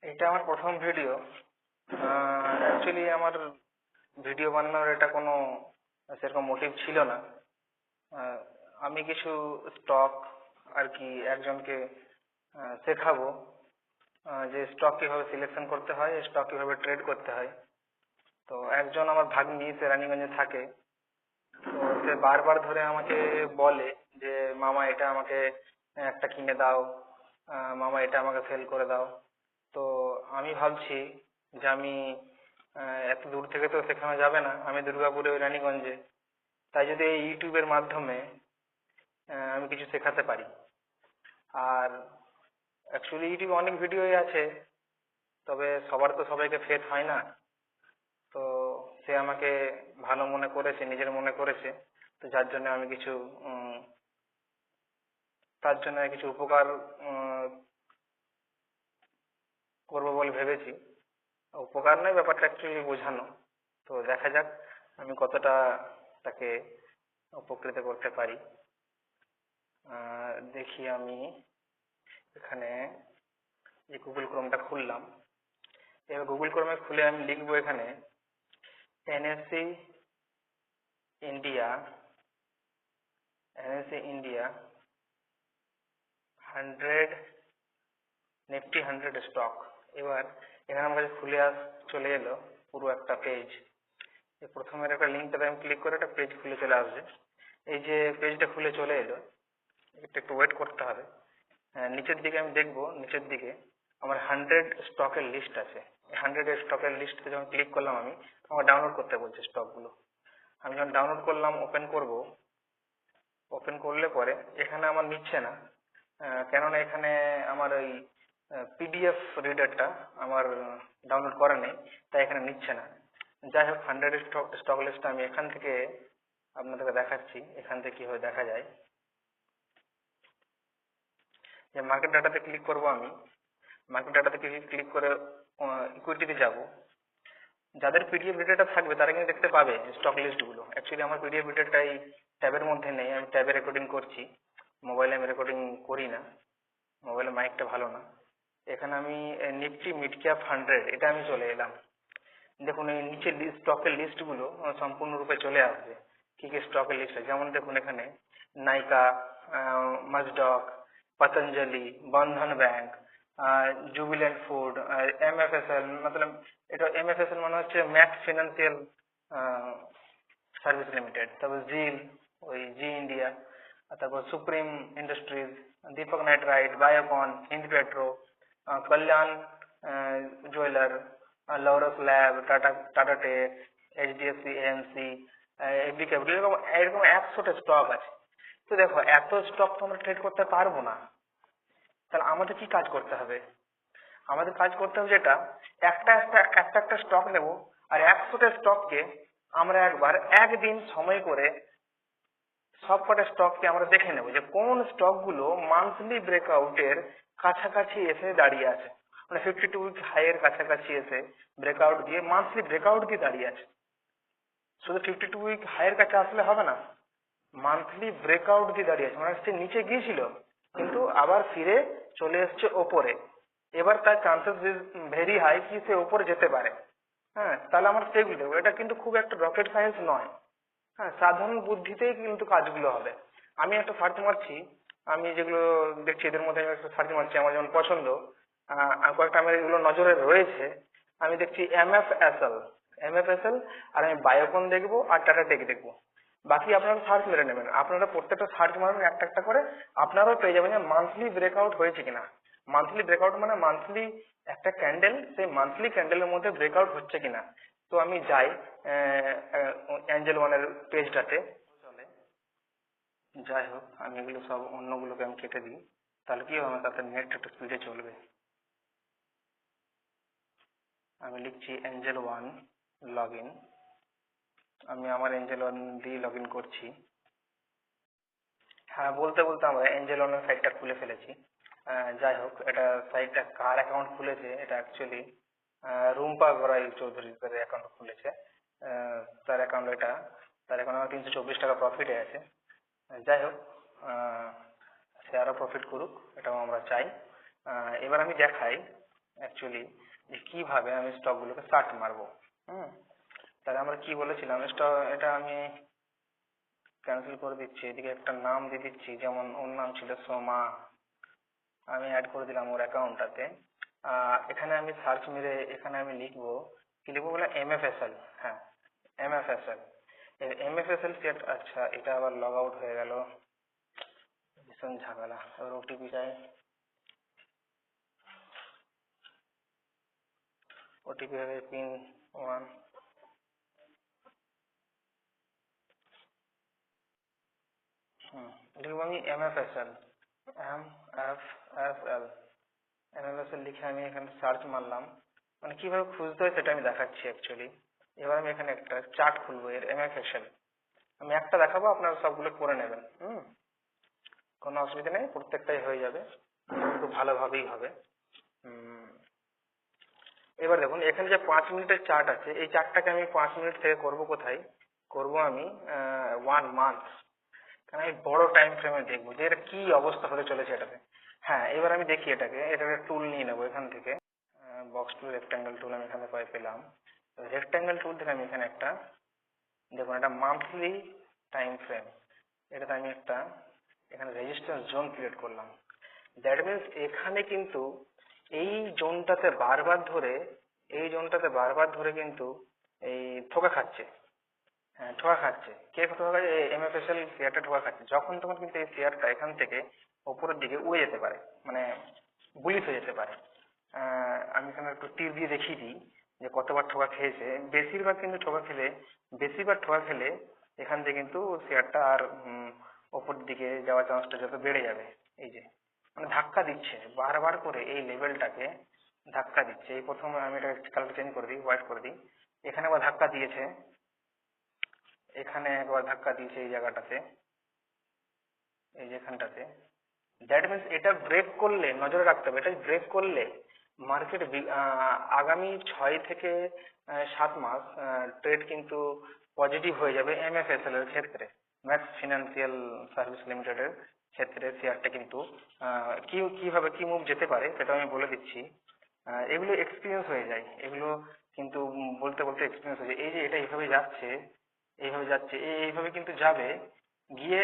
এটা আমার প্রথম ভিডিও। অ্যাকচুয়ালি আমার ভিডিও বানানোর এটা কোনো সেরকম মোটিভ ছিল না। আহ, আমি কিছু স্টক আর কি একজনকে শেখাবো, যে স্টক কিভাবে সিলেকশন করতে হয়, স্টক কিভাবে ট্রেড করতে হয়। তো একজন আমার ভাগ্নি, সে রানীগঞ্জে থাকে। তো সে বারবার ধরে আমাকে বলে যে মামা এটা আমাকে একটা কিনে দাও, মামা এটা আমাকে সেল করে দাও। তো আমি ভাবছি যে আমি এত দূর থেকে তো শেখানো যাবে না, আমি দুর্গাপুরে ওই রানীগঞ্জে, তাই যদি এই ইউটিউবের মাধ্যমে আমি কিছু শেখাতে পারি। আর অ্যাকচুয়ালি ইউটিউবে অনেক ভিডিওই আছে, তবে সবার তো সবাইকে ফেথ হয় না। তো সে আমাকে ভালো মনে করেছে, নিজের মনে করেছে। তো যার জন্য আমি কিছু তার জন্য কিছু উপকার করবো বলে ভেবেছি। উপকার নয়, ব্যাপারটা অ্যাকচুয়ালি বোঝানো। তো দেখা যাক আমি কতটা তাকে উপকৃত করতে পারি। দেখি আমি এখানে যে গুগল ক্রোমটা খুললাম, এবার গুগল ক্রোমে খুলে আমি লিখবো এখানে NSC India, NSC India 100 Nifty 100 stock. এবার এখানে আমার কাছে চলে এলো পুরো একটা পেজ। প্রথমের একটা লিঙ্কটাতে আমি ক্লিক করে একটা পেজ খুলে চলে আসবে। এই যে পেজটা খুলে চলে এলো, একটু ওয়েট করতে হবে। নিচের দিকে আমি দেখবো, নিচের দিকে আমার 100 স্টকের লিস্ট আছে। 100 স্টকের লিস্টে যখন ক্লিক করলাম আমি, আমার ডাউনলোড করতে বলছে স্টকগুলো। আমি যখন ডাউনলোড করলাম, ওপেন করব, ওপেন করলে পরে এখানে আমার নিচ্ছে না। কেননা এখানে আমার ওই পিডিএফ রিডারটা আমার ডাউনলোড করা নেই, তাই এখানে নিচ্ছে না। যাই হোক, 100 স্টক লিস্টটা আমি এখান থেকে আপনাদেরকে দেখাচ্ছি, এখান থেকে কিভাবে দেখা যায়। যে মার্কেট ডাটাতে ক্লিক করব আমি, মার্কেট ডাটাতে ক্লিক করে ইকুইটিতে যাব। যাদের পিডিএফ রিডারটা থাকবে তারা কিন্তু দেখতে পাবে স্টক লিস্টগুলো। অ্যাকচুয়ালি আমার পিডিএফ রিডারটা এই ট্যাবের মধ্যে নেই, আমি ট্যাবে রেকর্ডিং করছি, মোবাইলে আমি রেকর্ডিং করি না, মোবাইলে মাইকটা ভালো না। এখানে আমি নিফটি মিড ক্যাপ 100 এটা আমি চলে এলাম। দেখুন এই নিচে স্টকের লিস্টগুলো সম্পূর্ণরূপে চলে আসবে, কি কি স্টকের লিস্ট আছে। যেমন দেখুন এখানে নাইকা, মাজডক, পতঞ্জলি, বন্ধন ব্যাংক, জুবিল্যান্ট ফুড, এমএফএসএল, মতলব এটা এমএফএসএল মানে হচ্ছে ম্যাক্স ফিনান্সিয়াল সার্ভিস লিমিটেড। তারপর জিল, ওই জি ইন্ডিয়া, তারপর Supreme Industries, Deepak Nitrite, Biocon, Hind petro, Kalyan jeweller, Laurus lab, Tata Tata tech, HDFC AMC, FD capital, এরকম এরকম 100টা স্টক আছে। তো দেখো এত স্টক তো আমরা ট্রেড করতে পারবো না। তাহলে আমাদের কি কাজ করতে হবে? আমাদের কাজ করতে হবে যেটা, একটা স্টক নেব, আর 100টা স্টককে আমরা একদিন সময় করে সব কটা স্টককে আমরা দেখে নেব যে কোন স্টকগুলো মান্থলি ব্রেকআউটের কাছাকাছি এসে দাঁড়িয়ে আছে, মানে 52 উইক হাইয়ের কাছাকাছি এসে ব্রেকআউট দিয়ে মান্থলি ব্রেকআউট দিয়ে দাঁড়িয়ে আছে। শুধু 52 উইক হাইয়ের কাছে আসলে হবে না, মান্থলি ব্রেকআউট দিয়ে দাঁড়িয়ে আছে, মানে সে নিচে গিয়েছিল কিন্তু আবার ফিরে চলে এসছে ওপরে। এবার তার চান্সেস ভেরি হাই কি সে ওপরে যেতে পারে। হ্যাঁ, তাহলে আমরা সেগুলো দেবো। এটা কিন্তু খুব একটা রকেট সায়েন্স নয়। হ্যাঁ, সাধারণ বুদ্ধিতেই কিন্তু কাজগুলো হবে। আমি একটা সার্চ মারছি, আমি যেগুলো দেখছি এদের মধ্যে আমি একটা সার্চ মারছি, আমার যেমন পছন্দ, কয়েকটা আমার এগুলো নজরে রয়েছে। আমি দেখছি এমএফএসএল, এমএফএসএল, আর আমি বায়োকন দেখবো, আর টাটা টেক দেখবো। বাকি আপনারা সার্চ মেরে নেবেন, আপনারা প্রত্যেকটা সার্চ মারবেন একটা একটা করে, আপনারাও পেয়ে যাবেন যে মান্থলি ব্রেকআউট হয়েছে কিনা। মান্থলি ব্রেকআউট মানে মান্থলি একটা ক্যান্ডেল, সেই মান্থলি ক্যান্ডেলের মধ্যে ব্রেকআউট হচ্ছে কিনা। তো আমি যাই অ্যাঞ্জেল ওয়ানের পেজটাতে চলে। যাই হোক, আমি এগুলো সব অন্যগুলোকে আমি কেটে দিই, তাহলে কি হবে, তাতে নেট একটু স্পিডে চলবে। আমি লিখছি অ্যাঞ্জেল ওয়ান লগ ইন। আমি আমার অ্যাঞ্জেল ওয়ান দিয়ে লগ ইন করছি। হ্যাঁ, বলতে বলতে আমরা অ্যাঞ্জেল ওয়ানের সাইটটা খুলে ফেলেছি। যাই হোক, এটা সাইটটা কার অ্যাকাউন্ট খুলেছে, এটা অ্যাকচুয়ালি রুম্পা গড়াই চৌধুরীর অ্যাকাউন্ট খুলেছে। তার অ্যাকাউন্ট এটা, তার এখন আমার 324 টাকা প্রফিটে আছে। যাই হোক, সে আরো প্রফিট করুক, এটাও আমরা চাই। এবার আমি দেখাই অ্যাকচুয়ালি যে কিভাবে আমি স্টকগুলোকে সার্চ মারবো। হুম তাহলে আমরা কি বলেছিলাম, স্টক এটা আমি ক্যান্সেল করে দিচ্ছি, এদিকে একটা নাম দিয়ে দিচ্ছি, যেমন ওর নাম ছিল সোমা, আমি অ্যাড করে দিলাম ওর অ্যাকাউন্টটাতে। এখানে আমি সার্চ মেরে এখানে আমি লিখবো, কি লিখবো বলে, এমএফএসএল। হ্যাঁ, এমএফএসএল। এমএফএসএল সেট, আচ্ছা এটা আবার লগ আউট হয়ে গেল, ভীষণ ঝামেলা। এবার ওটিপি চাই, ওটিপি হবে পিন 1। লিখবো আমি এমএফএসএল, এমএফএসএল, এমএফএসএল লিখে আমি এখানে সার্চ মারলাম। মানে কিভাবে খুঁজতে হয় সেটা আমি দেখাচ্ছি অ্যাকচুয়ালি। এবার আমি এখানে একটা চার্ট খুলবো এর এমএফএসএল, আমি একটা দেখাবো, আপনারা সবগুলো করে নেবেন। কোনো অসুবিধা নেই, প্রত্যেকটাই হয়ে যাবে, খুব ভালোভাবেই হবে। হুম, এবার দেখুন এখানে যে 5 মিনিটের চার্ট আছে, এই চার্টটাকে আমি 5 মিনিট থেকে করব কোথায়, করব আমি 1 মান্থ, কারণ আমি বড় টাইম ফ্রেমে দেখবো যে এটা কি অবস্থা হতে চলেছে এটাতে। হ্যাঁ, এবার আমি দেখি এটাকে, এটাকে টুল নিয়ে নেবো এখান থেকে, বক্স টুল, রেক্টাঙ্গেল টুল আমি এখানে পেলাম। রেক্টাঙ্গেল টুল থেকে আমি এখানে একটা, দেখুন এটা মান্থলি টাইম ফ্রেম, এটাতে আমি একটা এখানে রেজিস্ট্যান্স জোন ক্রিয়েট করলাম। দ্যাট মিনস এখানে কিন্তু এই জোনটাতে বারবার ধরে, এই জোনটাতে বারবার ধরে কিন্তু এই ঠোকা খাচ্ছে। হ্যাঁ, ঠোকা খাচ্ছে। কে ঠোকা খাচ্ছে? এমএফএসএল শেয়ারটা ঠোকা খাচ্ছে। যখন তখন কিন্তু এই শেয়ারটা এখান থেকে ওপরের দিকে উড়ে যেতে পারে, মানে বুলিশ হয়ে যেতে পারে। আমি এখানে একটু তীর দিয়ে দেখিয়ে দিই যে কতবার ঠোকা খেয়েছে। বেশিরভাগ কিন্তু ঠোকা খেলে, বেশিরভাগ ঠোকা খেলে এখান থেকে কিন্তু শেয়ারটা আর ওপর দিকে যাওয়ার চান্সটা যত বেড়ে যাবে। এই যে মানে ধাক্কা দিচ্ছে বারবার করে, এই লেভেলটাকে ধাক্কা দিচ্ছে। এই প্রথমে আমি এটা কালার চেঞ্জ করে দিই, হোয়াইট করে দিই। এখানে আবার ধাক্কা দিয়েছে, এখানে একবার ধাক্কা দিয়েছে এই জায়গাটাতে, এই যেখানটাতে। দ্যাট মিনস এটা ব্রেক করলে, নজরে রাখতে হবে, এটা ব্রেক করলে মার্কেট আগামী 6 থেকে 7 মাস ট্রেড কিন্তু পজিটিভ হয়ে যাবে এমএফএসএল এর ক্ষেত্রে, ম্যাক্স ফিনান্সিয়াল সার্ভিস লিমিটেডের ক্ষেত্রে শেয়ারটা কিন্তু কিভাবে কি মুভ যেতে পারে সেটা আমি বলে দিচ্ছি। এগুলো এক্সপিরিয়েন্স হয়ে যায়, এগুলো কিন্তু বলতে বলতে এক্সপিরিয়েন্স হয়ে যায়। এই যে এটা এইভাবে যাচ্ছে, এইভাবে যাচ্ছে, এইভাবে কিন্তু যাবে, গিয়ে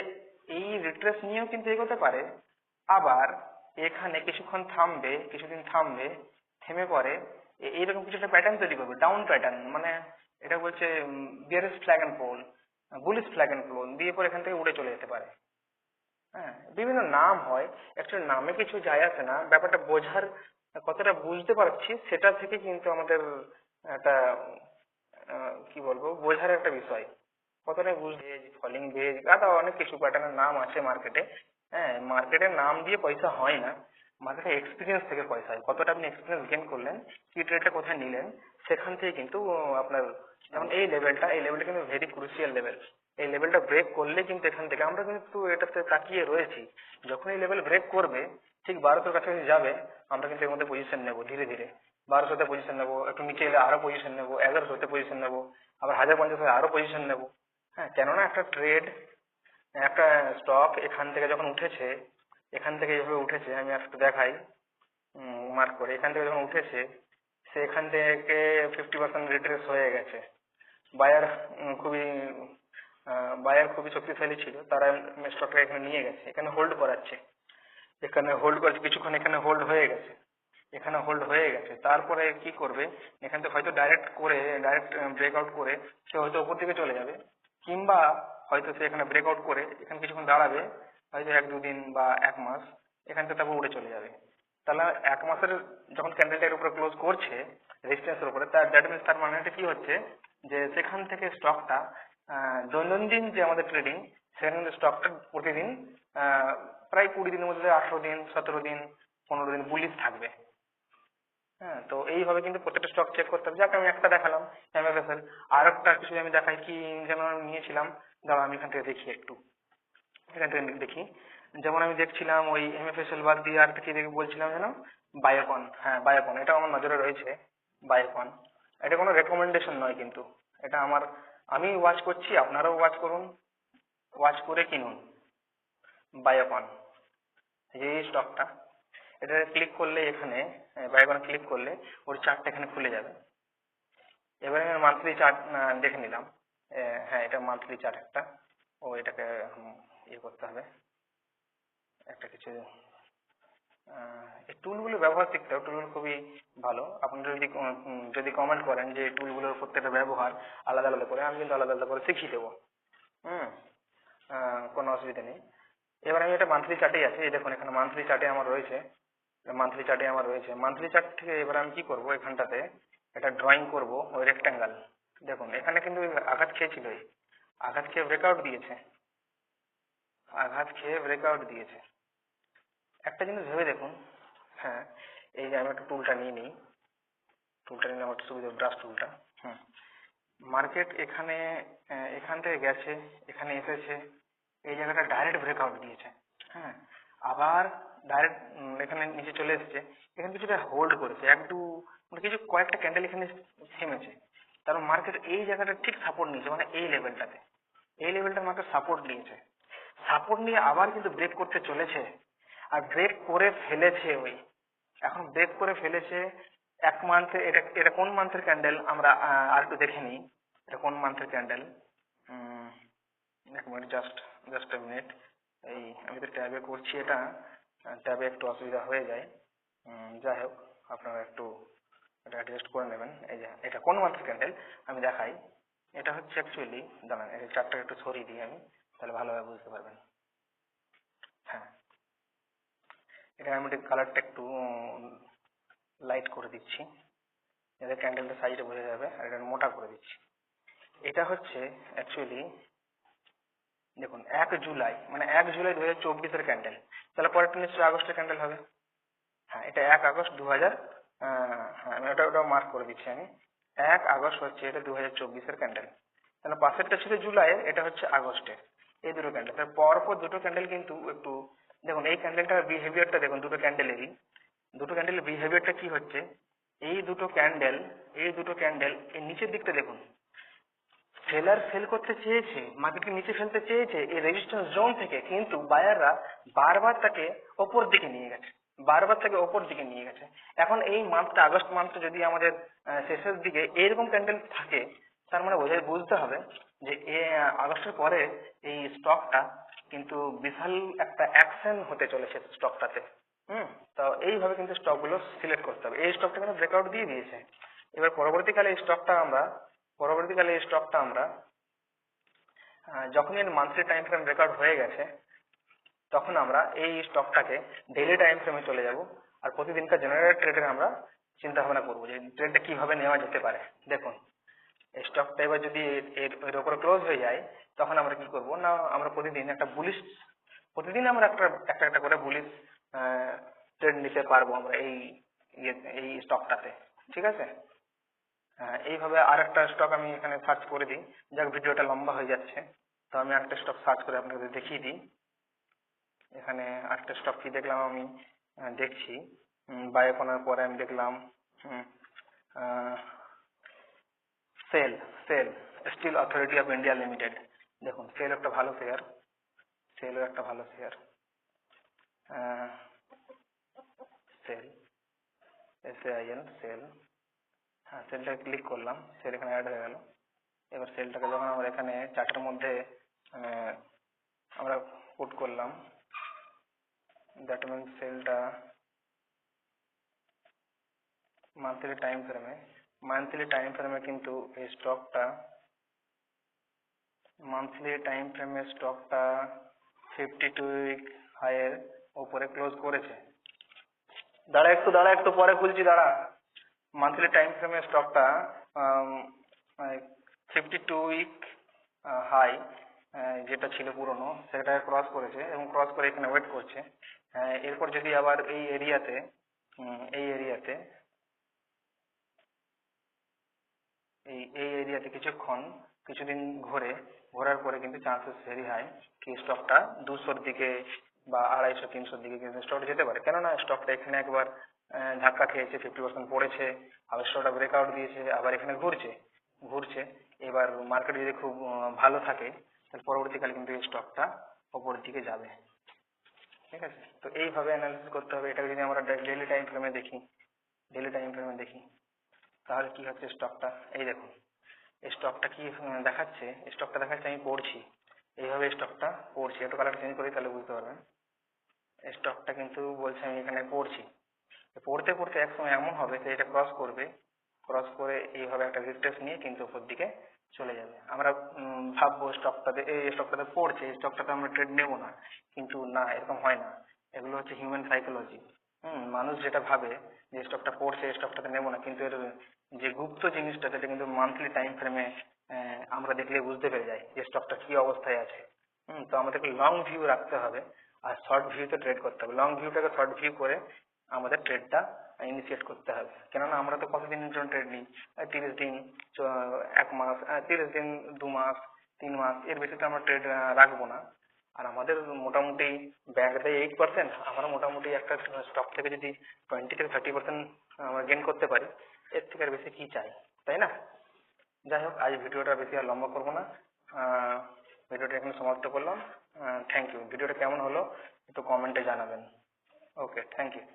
এই রিট্রেস নিয়েও কিন্তু এগোতে পারে। আবার এখানে কিছুক্ষণ থামবে, কিছুদিন থামবে, থেমে পরে এইরকম কিছু একটা প্যাটার্ন তৈরি করবে, ডাউন প্যাটার্ন, মানে এটা বলছে bearish flag and pole, bullish flag and pole দিয়ে পরে এখান থেকে উড়ে চলে যেতে পারে। হ্যাঁ, বিভিন্ন নাম হয়, অ্যাকচুয়ালি নামে কিছু যায় আসে না, ব্যাপারটা বোঝার, কতটা বুঝতে পারছি সেটা থেকে কিন্তু আমাদের একটা কি বলবো, বোঝার একটা বিষয়, কতটা বুঝবে। ফলিং ভেজ আরো অনেক কিছু প্যাটার্নের নাম আছে মার্কেটে। হ্যাঁ, মার্কেটের নাম দিয়ে পয়সা হয় না, মার্কেটে এক্সপিরিয়েন্স থেকে পয়সা হয়। কতটা আপনি এক্সপিরিয়েন্স গেইন করলেন, কি ট্রেডটা কোথায় নিলেন, সেখান থেকে কিন্তু আপনার, যেমন এই লেভেলটা কিন্তু ভেরি ক্রুশিয়াল লেভেল। এই লেভেলটা ব্রেক করলে কিন্তু এখান থেকে আমরা কিন্তু এটাতে তাকিয়ে রয়েছি, যখন এই লেভেল ব্রেক করবে, ঠিক 1200 কাছাকাছি যাবে, আমরা কিন্তু এর মধ্যে পজিশন নেব ধীরে ধীরে। 1200-তে পজিশন নেবো, একটু নিচে এলে আরো পজিশন নেবো, 1100-তে পজিশন নেবো, আবার 1050 আরো পজিশন নেবো। হ্যাঁ, কেননা একটা ট্রেড, একটা স্টক এখান থেকে যখন উঠেছে, এখান থেকে এইভাবে উঠেছে, আমি একটু দেখাই মার্ক করে, এখান থেকে যখন উঠেছে, সে এখান থেকে 50% রিট্রেস হয়ে গেছে। বায়ার খুবই বায়ার খুবই শক্তিশালী ছিল, তারা স্টকটা এখানে নিয়ে গেছে, এখানে হোল্ড করাচ্ছে, এখানে হোল্ড করছে কিছুক্ষণ, এখানে হোল্ড হয়ে গেছে, এখানে হোল্ড হয়ে গেছে। তারপরে কি করবে, এখান থেকে হয়তো ডাইরেক্ট ব্রেকআউট করে সে হয়তো উপর দিকে চলে যাবে, কিংবা হয়তো সে এখানে ব্রেকআউট করে এখানে কিছুক্ষণ দাঁড়াবে, হয়তো 1-2 দিন বা 1 মাস, এখান থেকে তারপর উড়ে চলে যাবে। তাহলে 1 মাসের যখন ক্যান্ডেলটা এর উপরে ক্লোজ করছে রেজিস্ট্যান্সের উপরে, তার দ্যাট মিনস তার মানে কি হচ্ছে, যে সেখান থেকে স্টকটা দৈনন্দিন যে আমাদের ট্রেডিং, সেখানে কিন্তু স্টকটা প্রতিদিন আহ, প্রায় 20 দিনের মধ্যে 18 দিন, 17 দিন, 15 দিন বুলিশ থাকবে। হ্যাঁ, তো এইভাবে কিন্তু প্রত্যেকটা স্টক চেক করতে হবে। যাক, আমি একটা দেখালাম এমএফএসএল, আর একটা কিছু আমি দেখাই, কি যেন আমি নিয়েছিলাম, দাঁড়া আমি এখান থেকে দেখি একটু, এখান থেকে দেখি। যেমন আমি দেখছিলাম ওই এমএফএসএল বাদ দিয়ে আর কি দেখে বলছিলাম যেন, বায়োকন। হ্যাঁ, বায়োকন, এটা আমার নজরে রয়েছে, বায়োকন। এটা কোনো রেকমেন্ডেশন নয় কিন্তু, এটা আমার, আমি ওয়াচ করছি, আপনারাও ওয়াচ করুন, ওয়াচ করে কিনুন বায়োকন। এই যে এই স্টকটা, এটা ক্লিক করলে এখানে বাই আইকনে ক্লিক করলে ওর চার্টটা এখানে খুলে যাবে। এবারে আমি মান্থলি চার্ট দেখে নিলাম। হ্যাঁ, এটা মান্থলি চার্ট একটা। এটাকে ইয়ে করতে হবে, একটা কিছু এই টুলগুলো ব্যবহার শিখতে হবে। টুলগুলো খুবই ভালো। আপনারা যদি কমেন্ট করেন যে টুলগুলোর প্রত্যেকটা ব্যবহার আলাদা আলাদা করে, আমি কিন্তু আলাদা আলাদা করে শিখিয়ে দেবো। হুম, কোনো অসুবিধা নেই। এবার আমি এটা মান্থলি চার্টেই আছে, এই দেখুন এখানে মান্থলি চার্টে আমার রয়েছে। মান্থলি চার্ট থেকে এবার আমি কি করব, এখানটাতে একটা ড্রয়িং করব ওই রেক্টাঙ্গাল। দেখুন এখানে কিন্তু আঘাত খেয়েছিল, আঘাত খেয়ে ব্রেকআউট দিয়েছে, একটা জিনিস ভেবে দেখুন। হ্যাঁ, এই যে আমি একটা টুলটা নিয়ে নিই, আমার একটু সুবিধা, ব্রাশ টুলটা। হুম, মার্কেট এখানে এখান থেকে গেছে, এখানে এসেছে, এই জায়গাটা ডাইরেক্ট ব্রেকআউট দিয়েছে। হ্যাঁ, আবার ডাইরেক্ট এখানে নিচে চলে এসেছে, এখানে কিছুটা হোল্ড করেছে, এক দু মানে কিছু কয়েকটা ক্যান্ডেল এখানে থেমেছে। তার মার্কেট এই জায়গাটা ঠিক সাপোর্ট নিয়েছে, মানে এই লেভেলটাতে, মার্কেট সাপোর্ট নিয়েছে। সাপোর্ট নিয়ে আবার কিন্তু ব্রেক করতে চলেছে, আর ব্রেক করে ফেলেছে। এখন ব্রেক করে ফেলেছে এক মান্থে। এটা এটা কোন মান্থের ক্যান্ডেল আমরা আর একটু দেখে নিই, এটা কোন মান্থের ক্যান্ডেল। এক minute, just just a minute. এই আমি তো ট্যাবে করছি, এটা ট্যাবে একটু অসুবিধা হয়ে যায়। যাই হোক, আপনারা একটু এটা অ্যাডজাস্ট করে নেবেন। এই যে এটা কোন মান্থের ক্যান্ডেল আমি দেখাই। এটা হচ্ছে অ্যাকচুয়ালি, দাঁড়ান এই চারটা একটু সরিয়ে দিই আমি, তাহলে ভালোভাবে বুঝতে পারবেন। হ্যাঁ, এটা আমি কালারটা একটু লাইট করে দিচ্ছি, এদের ক্যান্ডেলটা সাইজে বোঝা যাবে, আর এটা মোটা করে দিচ্ছি। এটা হচ্ছে অ্যাকচুয়ালি, দেখুন 1 জুলাই, মানে 1 জুলাই 2024-এর ক্যান্ডেল। তাহলে পরেরটা নিশ্চয়ই আগস্টের ক্যান্ডেল হবে। হ্যাঁ, এটা 1 আগস্ট 2000, হ্যাঁ আমি ওটা মার্ক করে দিচ্ছি আমি। 1 আগস্ট হচ্ছে এটা 2024-এর ক্যান্ডেল। তাহলে পাশেরটা ছিল জুলাইয়ের, এটা হচ্ছে আগস্টের। এই দুটো ক্যান্ডেল, তাহলে পরপর দুটো ক্যান্ডেল কিন্তু একটু দেখুন, এই ক্যান্ডেলটার বিহেভিয়ারটা দেখুন, দুটো ক্যান্ডেলের বিহেভিয়ারটা কি হচ্ছে। এই দুটো ক্যান্ডেল এই নিচের দিকটা দেখুন, সেলার সেল করতে চেয়েছে, মার্কেটকে নিচে ফেলতে চেয়েছে এই রেজিস্ট্যান্স জোন থেকে, কিন্তু বায়াররা বারবার তাকে ওপর দিকে নিয়ে গেছে, এখন এই মান্থটা, আগস্ট মান্থটা যদি আমাদের শেষের দিকে এরকম ক্যান্ডেল থাকে, তার মানে বুঝতে হবে যে আগস্টের পরে এই স্টকটা কিন্তু বিশাল একটা অ্যাকশন হতে চলেছে স্টকটাতে। হুম, তো এইভাবে কিন্তু স্টকগুলো সিলেক্ট করতে হবে। এই স্টকটা কিন্তু ব্রেকআউট দিয়ে দিয়েছে। এবার পরবর্তীকালে এই স্টকটা আমরা যখনই এর মান্থলি টাইম ফ্রেম ব্রেকআউট হয়ে গেছে, তখন আমরা এই স্টকটাকে ডেইলি টাইম ফ্রেমে চলে যাব, আর প্রতিদিনকার জেনারেল ট্রেডের আমরা চিন্তা ভাবনা করবো যে ট্রেডটা কিভাবে নেওয়া যেতে পারে। দেখুন এই স্টকটা এবার যদি এর উপরে ক্লোজ হয়ে যায়, তখন আমরা কি করব না, আমরা প্রতিদিন আমরা একটা একটা করে বুলিশ ট্রেড নিতে পারবো আমরা এই স্টকটাতে। ঠিক আছে, এইভাবে আর একটা স্টক আমি এখানে সার্চ করে দিই। যাক, ভিডিওটা লম্বা হয়ে যাচ্ছে, তো আমি আরেকটা স্টক সার্চ করে আপনাদের দেখিয়ে দিই। এখানে আরেকটা স্টক কি দেখলাম আমি, দেখছি বায়োকনের পরে আমি দেখলাম SAIL SAIL steel authority of India limited. দেখুন সেল একটা ভালো শেয়ার, সেল SAIL সেল। হ্যাঁ, সেলটা ক্লিক করলাম, সেল এখানে অ্যাড হয়ে গেল। এবার সেলটাকে যখন আমরা এখানে চার্টের মধ্যে আমরা পুট করলাম, দ্যাট মিনস সেলটা মান্থলি টাইম ফ্রেমে কিন্তু এই স্টকটা 52 উইক হাইয়ের উপরে ক্লোজ করেছে। দাঁড়া একটু পরে খুলছি, দাঁড়া। মান্থলি টাইম ফ্রেমে স্টকটা 52 উইক হাই যেটা ছিল পুরনো, সেটা ক্রস করেছে, এবং ক্রস করে এখানে ওয়েট করছে। এরপর যদি আবার এই এরিয়াতে কিছুদিন ঘোরার পরে কিন্তু চান্সেস ভেরি হাই কি স্টকটা 200-র দিকে বা 250-300-র দিকে কিন্তু স্টকটা যেতে পারে। কেননা স্টকটা এখানে একবার ধাক্কা খেয়েছে, 50% পড়েছে, আবার স্টকটা ব্রেকআউট দিয়েছে, আবার এখানে ঘুরছে। এবার মার্কেট যদি খুব ভালো থাকে, তাহলে পরবর্তীকালে কিন্তু এই স্টকটা ওপরের দিকে যাবে। ঠিক আছে, তো এইভাবে অ্যানালিসিস করতে হবে। এটা যদি আমরা ডেইলি টাইম ফ্রেমে দেখি, ডেলি টাইম ফ্রেমে দেখি তাহলে কি হচ্ছে স্টকটা। এই দেখুন স্টকটা কি দেখাচ্ছে, স্টকটা দেখাচ্ছে আমি পড়ছি, এইভাবে স্টকটা পড়ছি, একটু কালার চেঞ্জ করি তাহলে বুঝতে পারবেন। স্টকটা কিন্তু বলছে আমি এখানে পড়ছি, পড়তে পড়তে এক সময় এমন হবে যে এটা ক্রস করবে, ক্রস করে এইভাবে একটা রিট্রেস নিয়ে কিন্তু উপর দিকে চলে যাবে। আমরা ভাববো স্টকটাতে এই স্টকটাতে পড়ছে, এই স্টকটাতে আমরা ট্রেড নেবো না, কিন্তু না, এরকম হয় না। এগুলো হচ্ছে হিউম্যান সাইকোলজি। মানুষ যেটা ভাবে যে স্টকটা পড়ছে, স্টকটাতে নেবো না, কিন্তু এর যে গুপ্ত জিনিসটা সেটা কিন্তু মান্থলি টাইম ফ্রেমে আমরা দেখলে বুঝতে পেরে যাই যে স্টকটা কি অবস্থায় আছে। তো আমাদেরকে লং ভিউ রাখতে হবে, আর শর্ট ভিউতে ট্রেড করতে হবে। লং ভিউটাকে শর্ট ভিউ করে আমাদের ট্রেডটা ইনিশিয়েট করতে হবে, কেননা আমরা তো কতদিনের জন্য ট্রেড নিই, 30 দিন, 1 মাস, 30 দিন, 2 মাস, 3 মাস, এর বেশি তো আমরা ট্রেড রাখবো না। আর আমাদের মোটামুটি ব্যাংক দেয় 8%, আমরা মোটামুটি একটা স্টক থেকে যদি 20 থেকে 30% আমরা গেন করতে পারি, এর থেকে আর বেশি কি চাই, তাই না? যাই হোক, আজ ভিডিওটা বেশি আর লম্বা করবো না, ভিডিওটা এখানে সমাপ্ত করলাম। Thank you. ভিডিওটা কেমন হলো একটু কমেন্টে জানাবেন। Okay, thank you.